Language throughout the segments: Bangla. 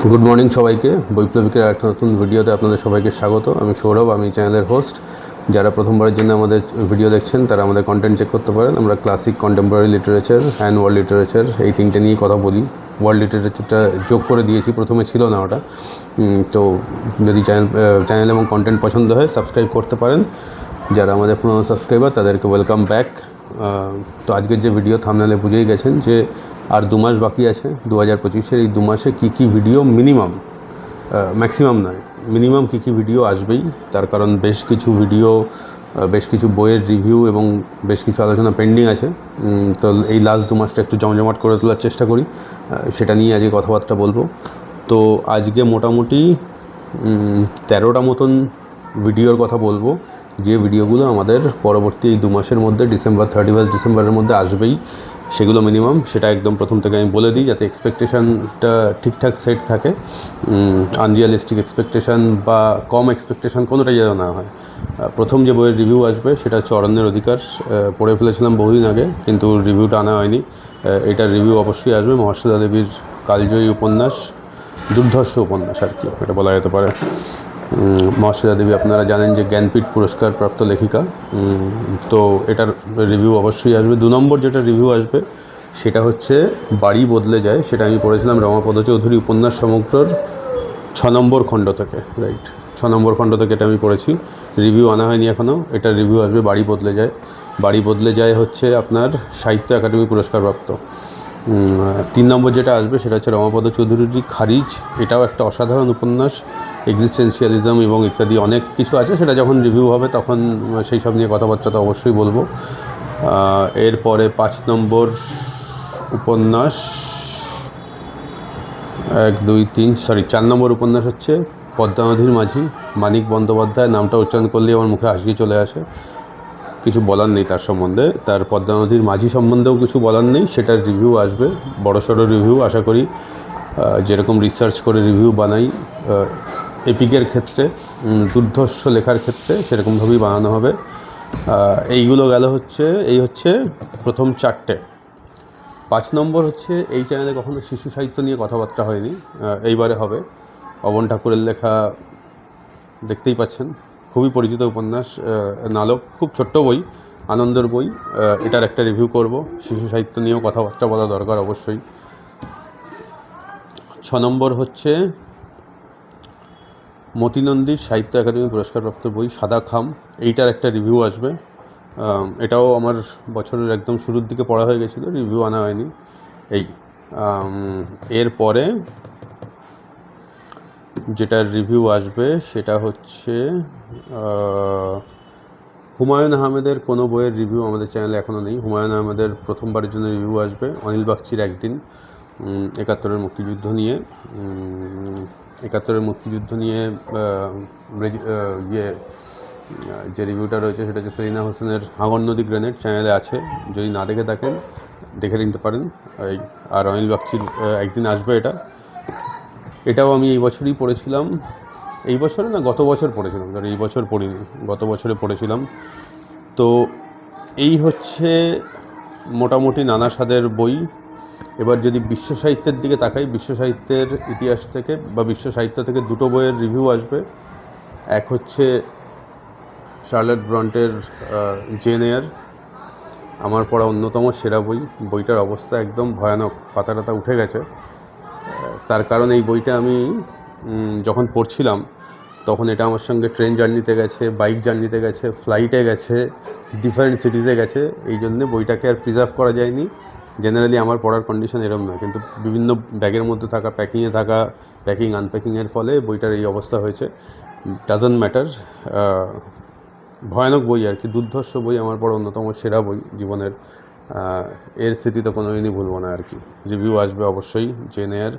গুড মর্নিং সবাইকে। বৈপ্লবিকের একটা নতুন ভিডিওতে আপনাদের সবাইকে স্বাগত। আমি সৌরভ, আমি চ্যানেলের হোস্ট। যারা প্রথমবারের জন্য আমাদের ভিডিও দেখছেন তারা আমাদের কন্টেন্ট চেক করতে পারেন। আমরা classic, contemporary literature and world literature এই তিনটে নিয়েই কথা বলি। ওয়ার্ল্ড লিটারেচারটা যোগ করে দিয়েছি, প্রথমে ছিল না ওটা। তো যদি চ্যানেল এবং কন্টেন্ট পছন্দ হয় সাবস্ক্রাইব করতে পারেন। যারা আমাদের পুরনো সাবস্ক্রাইবার তাদেরকে ওয়েলকাম ব্যাক। তো আজকের যে ভিডিও থাম্বনেলে বুঝেই গেছেন যে আর 2 মাস বাকি আছে 2025-এর। এই 2 মাসে কী কী ভিডিও মিনিমাম, ম্যাক্সিমাম নয়, মিনিমাম কী কী ভিডিও আসবেই। তার কারণ বেশ কিছু ভিডিও, বেশ কিছু বইয়ের রিভিউ এবং বেশ কিছু আলোচনা পেন্ডিং আছে। তো এই লাস্ট 2 মাসটা একটু জমজমাট করে তোলার চেষ্টা করি, সেটা নিয়ে আজকে কথাবার্তা বলবো। তো আজকে মোটামুটি 13টা মতন ভিডিওর কথা বলবো, যে ভিডিওগুলো আমাদের পরবর্তী এই 2 মাসের মধ্যে ডিসেম্বর 31 ডিসেম্বরের মধ্যে আসবেই। সেগুলো মিনিমাম, সেটা একদম প্রথম থেকে আমি বলে দিই যাতে এক্সপেকটেশানটা ঠিকঠাক সেট থাকে। আনরিয়ালিস্টিক এক্সপেকটেশান বা কম এক্সপেকটেশান কোনোটাই যেন না হয়। প্রথম যে বইয়ের রিভিউ আসবে সেটা হচ্ছে অরণ্যের অধিকার। পড়ে ফেলেছিলাম বহুদিন আগে, কিন্তু রিভিউটা আনা হয়নি। এটার রিভিউ অবশ্যই আসবে। মহাশ্বেতা দেবীর কালজয়ী উপন্যাস, দুর্ধর্ষ উপন্যাস আর কি এটা বলা যেতে পারে। মহাশ্বেতা দেবী আপনারা জানেন যে জ্ঞানপীঠ পুরস্কার প্রাপ্ত লেখিকা। তো এটার রিভিউ অবশ্যই আসবে। 2 নম্বর যেটা রিভিউ আসবে সেটা হচ্ছে বাড়ি বদলে যায়। সেটা আমি পড়েছিলাম রমাপদ চৌধুরী উপন্যাস সমগ্রর 6 নম্বর খণ্ড থেকে, রাইট, 6 নম্বর খণ্ড থেকে এটা আমি পড়েছি। রিভিউ আনা হয়নি এখনও। এটার রিভিউ আসবে বাড়ি বদলে যায়। বাড়ি বদলে যায় হচ্ছে আপনার সাহিত্য একাডেমি পুরস্কারপ্রাপ্ত। 3 নম্বর যেটা আসবে সেটা হচ্ছে রমাপদ চৌধুরীর খারিজ। এটাও একটা অসাধারণ উপন্যাস। এক্সিস্টেন্সিয়ালিজম এবং ইত্যাদি অনেক কিছু আছে, সেটা যখন রিভিউ হবে তখন সেই সব নিয়ে কথাবার্তা তো অবশ্যই বলবো। এরপরে 5 নম্বর উপন্যাস, 4 নম্বর উপন্যাস হচ্ছে পদ্মা নদীর মাঝি, মানিক বন্দ্যোপাধ্যায়। নামটা উচ্চারণ করলেই আমার মুখে হাসি চলে আসে। কিছু বলার নেই তার সম্বন্ধে, তার পদ্মা নদীর মাঝি সম্বন্ধেও কিছু বলার নেই। সেটার রিভিউ আসবে, বড়সড় রিভিউ আশা করি। যেরকম রিসার্চ করে রিভিউ বানাই এপিকের ক্ষেত্রে, দুর্ধর্ষ লেখার ক্ষেত্রে, সেরকমভাবেই বানানো হবে। এইগুলো গেল হচ্ছে, এই হচ্ছে প্রথম 4টে। 5 নম্বর হচ্ছে এই চ্যানেলে কখনো শিশু সাহিত্য নিয়ে কথাবার্তা হয়নি, এইবারে হবে। অবন ঠাকুরের লেখা, দেখতেই পাচ্ছেন, খুবই পরিচিত উপন্যাস। নালক, খুব ছোট্ট বই, আনন্দের বই। এটার একটা রিভিউ করব। শিশু সাহিত্য নিয়েও কথাবার্তা বলা দরকার অবশ্যই। 6 নম্বর হচ্ছে মতি নন্দীর সাহিত্য একাডেমি পুরস্কারপ্রাপ্ত বই সাদা খাম। এইটার একটা রিভিউ আসবে। এটাও আমার বছরের একদম শুরুর দিকে পড়া হয়ে গেছিলো, রিভিউ আনা হয়নি। এই এরপরে যেটার রিভিউ আসবে সেটা হচ্ছে হুমায়ুন আহমেদের কোনো বইয়ের রিভিউ আমাদের চ্যানেলে এখনও নেই। হুমায়ুন আহমেদের প্রথমবারের জন্য রিভিউ আসবে। অনিল বাগচির একদিন, 71-এর মুক্তিযুদ্ধ নিয়ে। 71-এর মুক্তিযুদ্ধ নিয়ে যে রিভিউটা রয়েছে সেটা হচ্ছে সেলিনা হোসেনের হাঙর নদী গ্রেনেড। চ্যানেলে আছে, যদি না দেখে থাকেন দেখে নিতে পারেন। আর অনিল বাগচির একদিন আসবে। এটাও আমি এই বছরই পড়েছিলাম। এই বছরে না, গত বছর পড়েছিলাম, কারণ এই বছর পড়িনি, গত বছরে পড়েছিলাম। তো এই হচ্ছে মোটামুটি নানা স্বাদের বই। এবার যদি বিশ্ব সাহিত্যের দিকে তাকাই, বিশ্ব সাহিত্যের ইতিহাস থেকে বা বিশ্ব সাহিত্য থেকে 2টো বইয়ের রিভিউ আসবে। এক হচ্ছে শার্লট ব্রন্টের জেন এয়ার, আমার পড়া অন্যতম সেরা বই। বইটার অবস্থা একদম ভয়ানক, পাতা টাতা উঠে গেছে। তার কারণ এই বইটা আমি যখন পড়ছিলাম তখন এটা আমার সঙ্গে ট্রেন জার্নিতে গেছে, বাইক জার্নিতে গেছে, ফ্লাইটে গেছে, ডিফারেন্ট সিটিজে গেছে। এই জন্যে বইটাকে আর প্রিজার্ভ করা যায়নি। জেনারেলি আমার পড়ার কন্ডিশন এরম নয়, কিন্তু বিভিন্ন ব্যাগের মধ্যে থাকা, প্যাকিংয়ে থাকা, প্যাকিং আনপ্যাকিংয়ের ফলে বইটার এই অবস্থা হয়েছে। Doesn't matter. ভয়ানক বই আর কি, দুর্ধর্ষ বই, আমার পড়া অন্যতম সেরা বই জীবনের। এর স্মৃতি তো কোনোদিনই ভুলব না আর কি। রিভিউ আসবে অবশ্যই জেন এয়ার।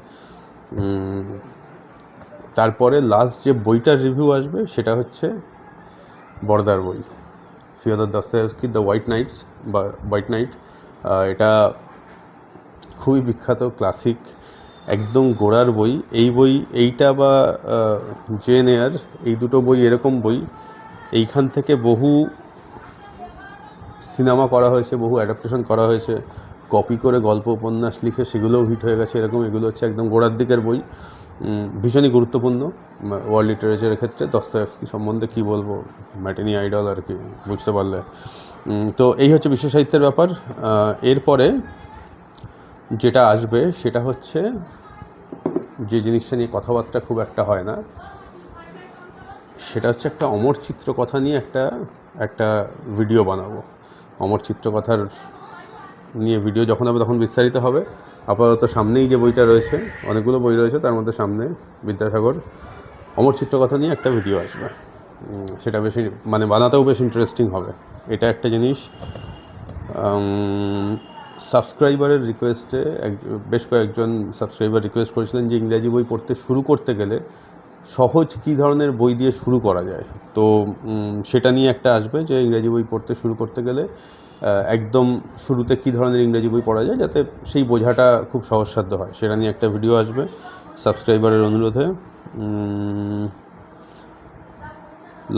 তারপরে লাস্ট যে বইটার রিভিউ আসবে সেটা হচ্ছে বর্দার বই, ফিওদর দস্তয়েভস্কির দ্য হোয়াইট নাইটস বা হোয়াইট নাইট। এটা খুবই বিখ্যাত ক্লাসিক, একদম গোড়ার বই। এই বই, এইটা বা জেন এয়ার, এই দুটো বই এরকম বই, এইখান থেকে বহু সিনেমা করা হয়েছে, বহু অ্যাডাপ্টেশন করা হয়েছে, কপি করে গল্প উপন্যাস লিখে সেগুলোও হিট হয়ে গেছে এরকম। এগুলো হচ্ছে একদম গোড়ার দিকের বই। ভীষণই গুরুত্বপূর্ণ ওয়ার্ল্ড লিটারেচারের ক্ষেত্রে। দস্তয়েভস্কি সম্বন্ধে কী বলবো, ম্যাটিনি আইডল আর কি, বুঝতে পারলে। তো এই হচ্ছে বিশ্ব সাহিত্যের ব্যাপার। এরপরে যেটা আসবে সেটা হচ্ছে যে জিনিসটা নিয়ে কথাবার্তা খুব একটা হয় না, সেটা হচ্ছে একটা অমর চিত্র কথা নিয়ে একটা ভিডিও বানাবো। অমর চিত্র কথার নিয়ে ভিডিও যখন হবে তখন বিস্তারিত হবে। আপাতত সামনেই যে বইটা রয়েছে, অনেকগুলো বই রয়েছে, তার মধ্যে সামনে বিদ্যাসাগর অমর চিত্র কথা নিয়ে একটা ভিডিও আসবে। সেটা বেশি মানে বানাতেও বেশ ইন্টারেস্টিং হবে। এটা একটা জিনিস। সাবস্ক্রাইবারের রিকোয়েস্টে বেশ কয়েকজন সাবস্ক্রাইবার রিকোয়েস্ট করেছিলেন যে ইংরাজি বই পড়তে শুরু করতে গেলে সহজ কী ধরনের বই দিয়ে শুরু করা যায়। তো সেটা নিয়ে একটা আসবে যে ইংরাজি বই পড়তে শুরু করতে গেলে একদম শুরুতে কী ধরনের ইংরেজি বই পড়া যায় যাতে সেই বোঝাটা খুব সহজসাধ্য হয়, সেটা নিয়ে একটা ভিডিও আসবে সাবস্ক্রাইবারের অনুরোধে।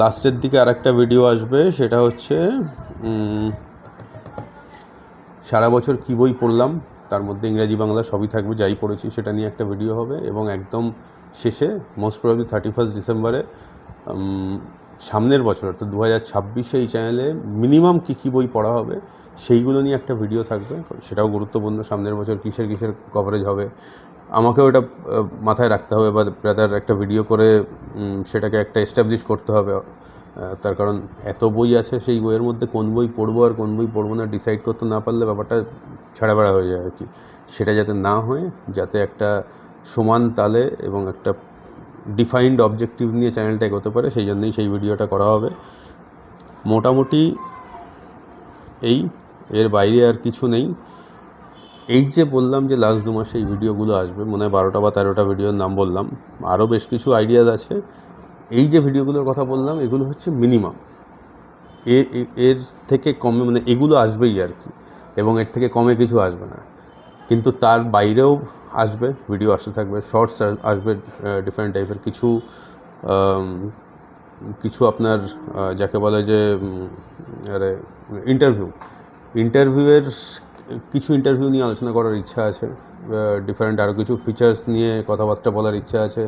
লাস্টের দিকে আরেকটা ভিডিও আসবে, সেটা হচ্ছে সারা বছর কী বই পড়লাম, তার মধ্যে ইংরাজি বাংলা সবই থাকবে, যাই পড়েছি সেটা নিয়ে একটা ভিডিও হবে। এবং একদম শেষে মোস্ট প্রবাবলি 31 ডিসেম্বরে সামনের বছর অর্থাৎ 2026-এ এই চ্যানেলে মিনিমাম কী বই পড়া হবে সেইগুলো নিয়ে একটা ভিডিও থাকবে। সেটাও গুরুত্বপূর্ণ, সামনের বছর কিসের কভারেজ হবে আমাকেও এটা মাথায় রাখতে হবে, বা ব্রাদার একটা ভিডিও করে সেটাকে একটা এস্টাবলিশ করতে হবে। তার কারণ এত বই আছে, সেই বইয়ের মধ্যে কোন বই পড়বো আর কোন বই পড়বো না ডিসাইড করতে না পারলে ব্যাপারটা ছাড়াবেড়া হয়ে যায় আর কি। সেটা যাতে না হয়, যাতে একটা সমান তালে এবং একটা ডিফাইন্ড অবজেক্টিভ নিয়ে চ্যানেলটা এগোতে পারে, সেই জন্যই সেই ভিডিওটা করা হবে। মোটামুটি এর বাইরে আর কিছু নেই। এই যে বললাম যে লাস্ট 2 মাসে এই ভিডিওগুলো আসবে, মনে হয় 12টা বা 13টা ভিডিওর নাম বললাম, আরও বেশ কিছু আইডিয়াজ আছে। এই যে ভিডিওগুলোর কথা বললাম এগুলো হচ্ছে মিনিমাম, এর থেকে কমে মানে এগুলো আসবেই আর কি, এবং এর থেকে কমে কিছু আসবে না। কিন্তু তার বাইরেও আসবে ভিডিও, আসতে থাকবে, শর্টস আসবে ডিফারেন্ট টাইপের, কিছু আপনার যাকে বলে যে ইন্টারভিউয়ের কিছু ইন্টারভিউ নিয়ে আলোচনা করার ইচ্ছা আছে। ডিফারেন্ট আরও কিছু ফিচার্স নিয়ে কথাবার্তা বলার ইচ্ছা আছে।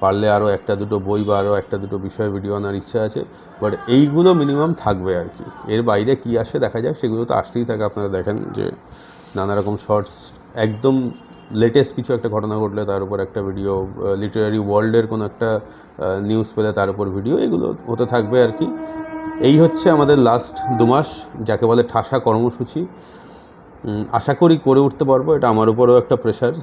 পারলে আরও একটা দুটো বই বা আরও একটা দুটো বিষয়ের ভিডিও আনার ইচ্ছা আছে। বাট এইগুলো মিনিমাম থাকবে আর কি। এর বাইরে কী আসে দেখা যাক, সেগুলো তো আসতেই থাকে। আপনারা দেখেন যে নানা রকম শর্টস, একদম লেটেস্ট কিছু একটা ঘটনা ঘটলে তার উপর একটা ভিডিও, লিটারারি ওয়ার্ল্ডের কোনো একটা নিউজ পেলে তার উপর ভিডিও, এগুলো হতে থাকবে আর কি। এই হচ্ছে আমাদের লাস্ট 2 মাস, যাকে বলে ঠাসা কর্মসূচি। আশা করি করে উঠতে পারবো। এটা আমার উপরেও একটা প্রেশার,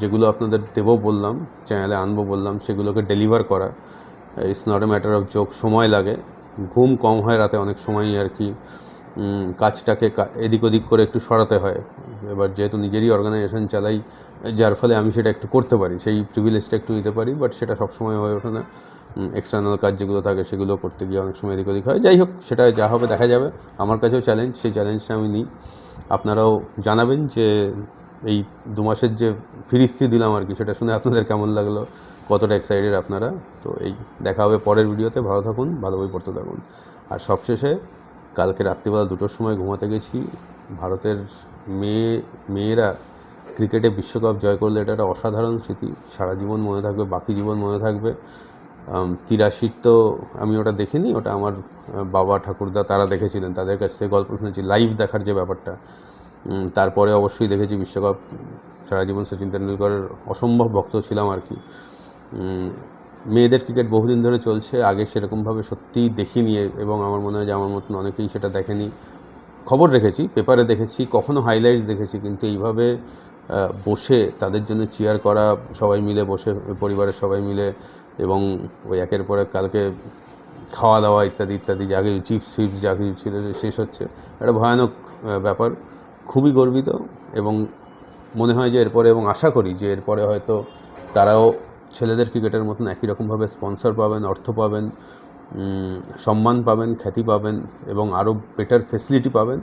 যেগুলো আপনাদের দেবো বললাম, চ্যানেলে আনবো বললাম, সেগুলোকে ডেলিভার করা। It's not a matter of joke, সময় লাগে, ঘুম কম হয় রাতে অনেক সময়ই আর কি। কাজটাকে এদিক ওদিক করে একটু সরাতে হয়। এবার যেহেতু নিজেরই অর্গানাইজেশন চালাই, যার ফলে আমি সেটা একটু করতে পারি, সেই প্রিভিলেজটা একটু নিতে পারি। বাট সেটা সবসময় হয়ে ওঠে না। এক্সটার্নাল কাজ যেগুলো থাকে সেগুলো করতে গিয়ে অনেক সময় এদিক ওদিক হয়। যাই হোক, সেটা যা হবে দেখা যাবে। আমার কাছেও চ্যালেঞ্জ, সেই চ্যালেঞ্জটা আমি নিই। আপনারাও জানাবেন যে এই 2 মাসের যে ফিরিস্তি দিলাম আর কি, সেটা শুনে আপনাদের কেমন লাগলো, কতটা এক্সাইটেড আপনারা। তো এই দেখা হবে পরের ভিডিওতে। ভালো থাকুন, ভালো বই পড়তে থাকুন। আর সবশেষে, কালকে রাত্রিবেলা 2টোর সময় ঘুমাতে গেছি, ভারতের মেয়েরা ক্রিকেটে বিশ্বকাপ জয় করলে এটা একটা অসাধারণ স্মৃতি, সারা জীবন মনে থাকবে, বাকি জীবন মনে থাকবে। 83 তো আমি ওটা দেখিনি, ওটা আমার বাবা ঠাকুরদা তারা দেখেছিলেন, তাদের কাছ থেকে গল্প শুনেছি। লাইভ দেখার যে ব্যাপারটা, তারপরে অবশ্যই দেখেছি বিশ্বকাপ। সারা জীবন সচিন তেন্ডুলকরের অসম্ভব ভক্ত ছিলাম আর কি। মেয়েদের ক্রিকেট বহুদিন ধরে চলছে, আগে সেরকমভাবে সত্যিই দেখিনি, এবং আমার মনে হয় যে আমার মতন অনেকেই সেটা দেখেনি। খবর রেখেছি, পেপারে দেখেছি, কখনো হাইলাইটস দেখেছি, কিন্তু এইভাবে বসে তাদের জন্য চিয়ার করা, সবাই মিলে বসে, পরিবারের সবাই মিলে, এবং ওই একের পর এক কালকে খাওয়া দাওয়া ইত্যাদি ইত্যাদি, যা কিছু চিপস ফিপস যা কিছু ছিল শেষ হচ্ছে, একটা ভয়ানক ব্যাপার। খুবই গর্বিত, এবং মনে হয় যে এরপরে, এবং আশা করি যে এরপরে হয়তো তারাও ছেলেদের ক্রিকেটের মতন একই রকমভাবে স্পন্সর পাবেন, অর্থ পাবেন, সম্মান পাবেন, খ্যাতি পাবেন, এবং আরও বেটার ফেসিলিটি পাবেন।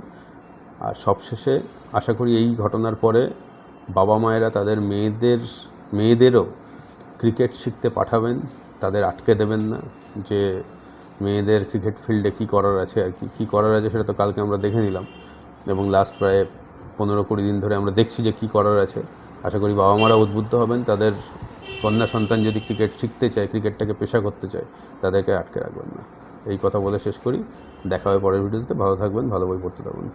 আর সবশেষে আশা করি এই ঘটনার পরে বাবা মায়েরা তাদের মেয়েদেরও ক্রিকেট শিখতে পাঠাবেন, তাদের আটকে দেবেন না যে মেয়েদের ক্রিকেট ফিল্ডে কী করার আছে আর কি। কী করার আছে সেটা তো কালকে আমরা দেখে নিলাম, এবং লাস্ট প্রায় 15-20 দিন ধরে আমরা দেখছি যে কী করার আছে। আশা করি বাবা মারা উদ্বুদ্ধ হবেন, তাদের কন্যা সন্তান যদি ক্রিকেট শিখতে চায়, ক্রিকেটটাকে পেশা করতে চায়, তাদেরকে আটকে রাখবেন না। এই কথা বলে শেষ করি। দেখা হবে পরের ভিডিওতে। ভালো থাকবেন, ভালো বই পড়তে থাকুন।